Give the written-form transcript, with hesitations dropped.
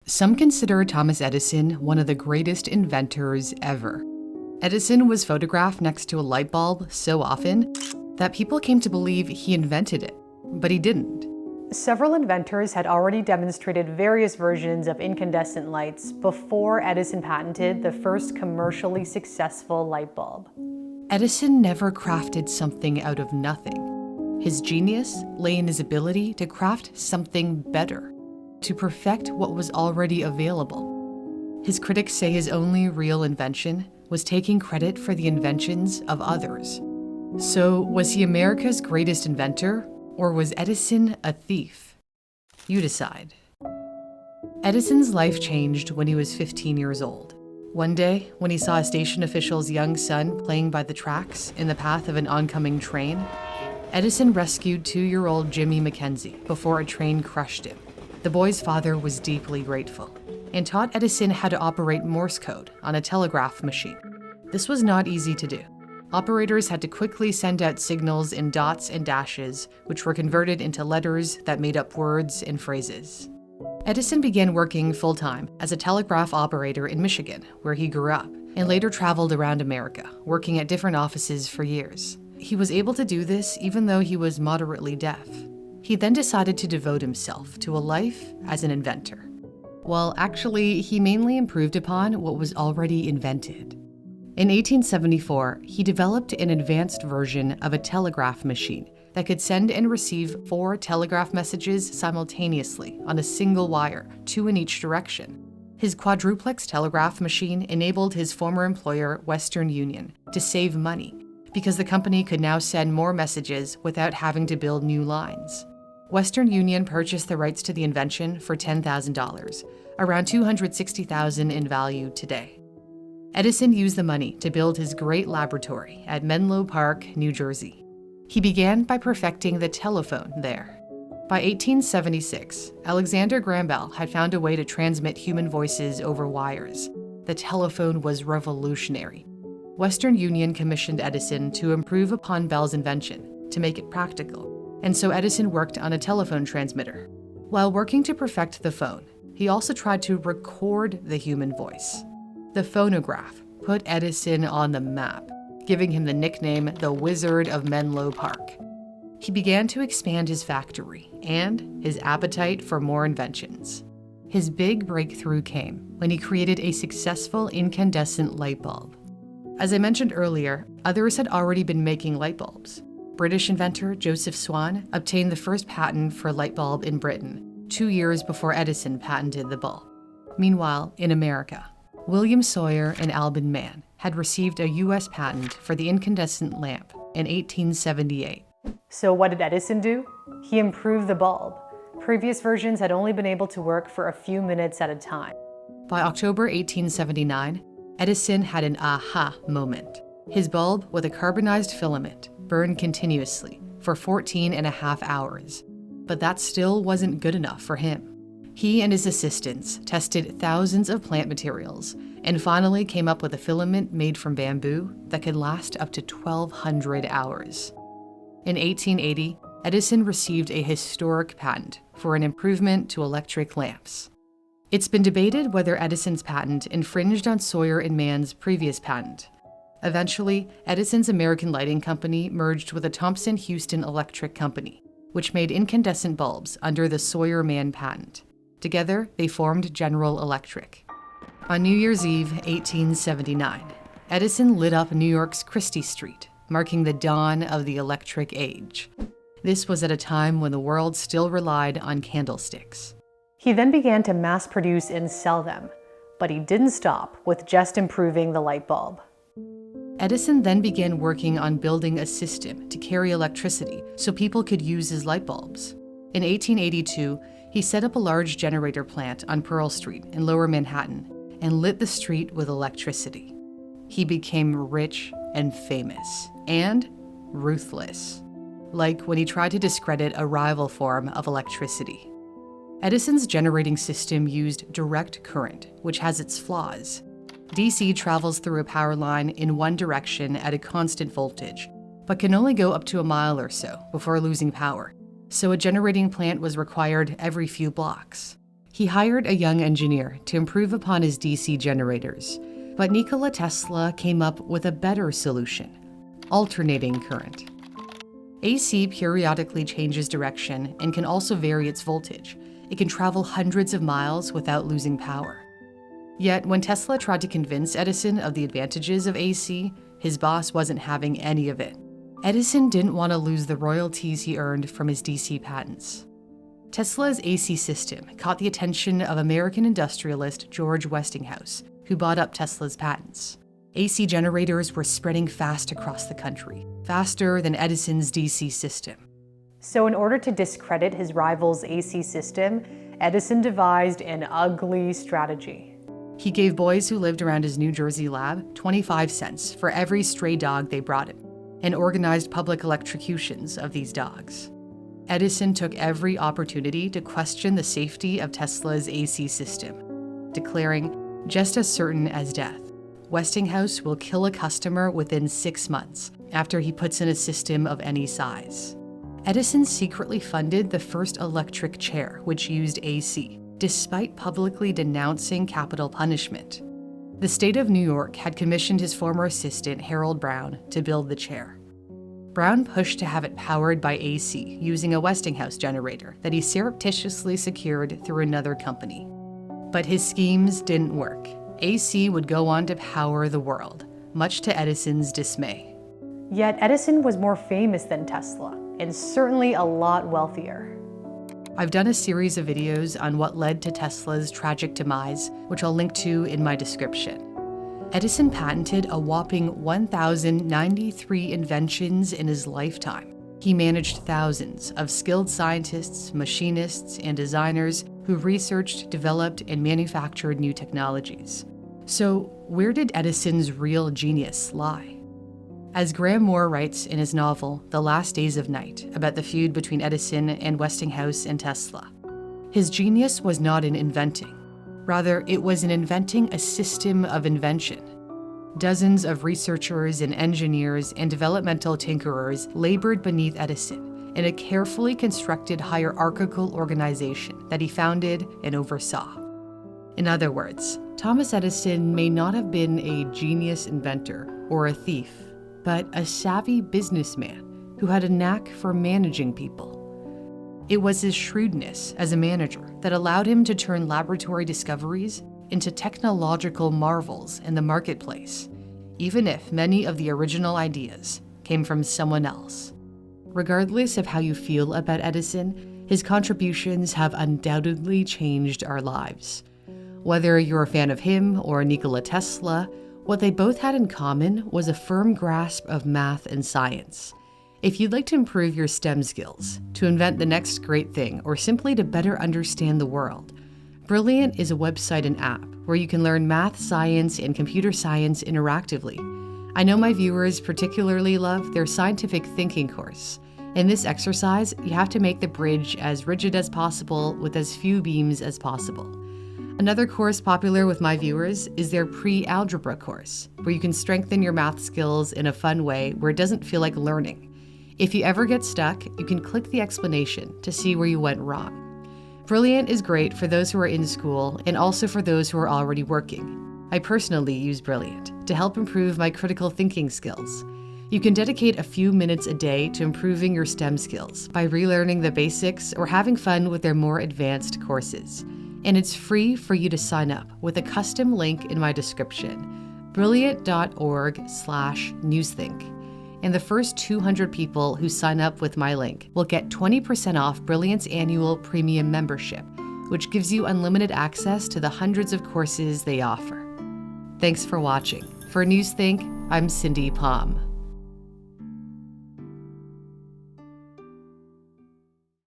Some consider Thomas Edison one of the greatest inventors ever. Edison was photographed next to a light bulb so often that people came to believe he invented it, but he didn't. Several inventors had already demonstrated various versions of incandescent lights before Edison patented the first commercially successful light bulb. Edison never crafted something out of nothing. His genius lay in his ability to craft something better, to perfect what was already available. His critics say his only real invention was taking credit for the inventions of others. So, was he America's greatest inventor, or was Edison a thief? You decide. Edison's life changed when he was 15 years old. One day, when he saw a station official's young son playing by the tracks in the path of an oncoming train, Edison rescued 2-year-old Jimmy Mackenzie before a train crushed him. The boy's father was deeply grateful and taught Edison how to operate Morse code on a telegraph machine. This was not easy to do. Operators had to quickly send out signals in dots and dashes, which were converted into letters that made up words and phrases. Edison began working full-time as a telegraph operator in Michigan, where he grew up, and later traveled around America, working at different offices for years. He was able to do this even though he was moderately deaf. He then decided to devote himself to a life as an inventor. Well, actually, he mainly improved upon what was already invented. In 1874, he developed an advanced version of a telegraph machine that could send and receive 4 telegraph messages simultaneously on a single wire, 2 in each direction. His quadruplex telegraph machine enabled his former employer, Western Union, to save money because the company could now send more messages without having to build new lines. Western Union purchased the rights to the invention for $10,000, around $260,000 in value today. Edison used the money to build his great laboratory at Menlo Park, New Jersey. He began by perfecting the telephone there. By 1876, Alexander Graham Bell had found a way to transmit human voices over wires. The telephone was revolutionary. Western Union commissioned Edison to improve upon Bell's invention, to make it practical, and so Edison worked on a telephone transmitter. While working to perfect the phone, he also tried to record the human voice. The phonograph put Edison on the map, giving him the nickname the Wizard of Menlo Park. He began to expand his factory and his appetite for more inventions. His big breakthrough came when he created a successful incandescent light bulb. As I mentioned earlier, others had already been making light bulbs. British inventor Joseph Swan obtained the first patent for a light bulb in Britain 2 years before Edison patented the bulb. Meanwhile, in America, William Sawyer and Alban Mann had received a U.S. patent for the incandescent lamp in 1878. So what did Edison do? He improved the bulb. Previous versions had only been able to work for a few minutes at a time. By October 1879, Edison had an aha moment. His bulb with a carbonized filament burned continuously for 14.5 hours. But that still wasn't good enough for him. He and his assistants tested thousands of plant materials and finally came up with a filament made from bamboo that could last up to 1,200 hours. In 1880, Edison received a historic patent for an improvement to electric lamps. It's been debated whether Edison's patent infringed on Sawyer and Mann's previous patent. Eventually, Edison's American Lighting Company merged with the Thomson-Houston Electric Company, which made incandescent bulbs under the Sawyer-Mann patent. Together, they formed General Electric. On New Year's Eve, 1879, Edison lit up New York's Christie Street, marking the dawn of the electric age. This was at a time when the world still relied on candlesticks. He then began to mass produce and sell them, but he didn't stop with just improving the light bulb. Edison then began working on building a system to carry electricity so people could use his light bulbs. In 1882, he set up a large generator plant on Pearl Street in Lower Manhattan and lit the street with electricity. He became rich and famous, and ruthless, like when he tried to discredit a rival form of electricity. Edison's generating system used direct current, which has its flaws. DC travels through a power line in one direction at a constant voltage, but can only go up to a mile or so before losing power. So a generating plant was required every few blocks. He hired a young engineer to improve upon his DC generators, but Nikola Tesla came up with a better solution: alternating current. AC periodically changes direction and can also vary its voltage. It can travel hundreds of miles without losing power. Yet, when Tesla tried to convince Edison of the advantages of AC, his boss wasn't having any of it. Edison didn't want to lose the royalties he earned from his DC patents. Tesla's AC system caught the attention of American industrialist George Westinghouse, who bought up Tesla's patents. AC generators were spreading fast across the country, faster than Edison's DC system. So in order to discredit his rival's AC system, Edison devised an ugly strategy. He gave boys who lived around his New Jersey lab 25 cents for every stray dog they brought him, and organized public electrocutions of these dogs. Edison took every opportunity to question the safety of Tesla's AC system, declaring, "Just as certain as death, Westinghouse will kill a customer within 6 months after he puts in a system of any size." Edison secretly funded the first electric chair, which used AC, despite publicly denouncing capital punishment. The state of New York had commissioned his former assistant, Harold Brown, to build the chair. Brown pushed to have it powered by AC using a Westinghouse generator that he surreptitiously secured through another company. But his schemes didn't work. AC would go on to power the world, much to Edison's dismay. Yet Edison was more famous than Tesla, and certainly a lot wealthier. I've done a series of videos on what led to Tesla's tragic demise, which I'll link to in my description. Edison patented a whopping 1,093 inventions in his lifetime. He managed thousands of skilled scientists, machinists, and designers who researched, developed, and manufactured new technologies. So, where did Edison's real genius lie? As Graham Moore writes in his novel, The Last Days of Night, about the feud between Edison and Westinghouse and Tesla, his genius was not in inventing. Rather, it was in inventing a system of invention. Dozens of researchers and engineers and developmental tinkerers labored beneath Edison in a carefully constructed hierarchical organization that he founded and oversaw. In other words, Thomas Edison may not have been a genius inventor or a thief, but a savvy businessman who had a knack for managing people. It was his shrewdness as a manager that allowed him to turn laboratory discoveries into technological marvels in the marketplace, even if many of the original ideas came from someone else. Regardless of how you feel about Edison, his contributions have undoubtedly changed our lives. Whether you're a fan of him or Nikola Tesla, what they both had in common was a firm grasp of math and science. If you'd like to improve your STEM skills, to invent the next great thing, or simply to better understand the world, Brilliant is a website and app where you can learn math, science, and computer science interactively. I know my viewers particularly love their scientific thinking course. In this exercise, you have to make the bridge as rigid as possible with as few beams as possible. Another course popular with my viewers is their pre-algebra course, where you can strengthen your math skills in a fun way where it doesn't feel like learning. If you ever get stuck, you can click the explanation to see where you went wrong. Brilliant is great for those who are in school and also for those who are already working. I personally use Brilliant to help improve my critical thinking skills. You can dedicate a few minutes a day to improving your STEM skills by relearning the basics or having fun with their more advanced courses. And it's free for you to sign up with a custom link in my description, brilliant.org/newsthink. And the first 200 people who sign up with my link will get 20% off Brilliant's annual premium membership, which gives you unlimited access to the hundreds of courses they offer. Thanks for watching. For Newsthink, I'm Cindy Palm.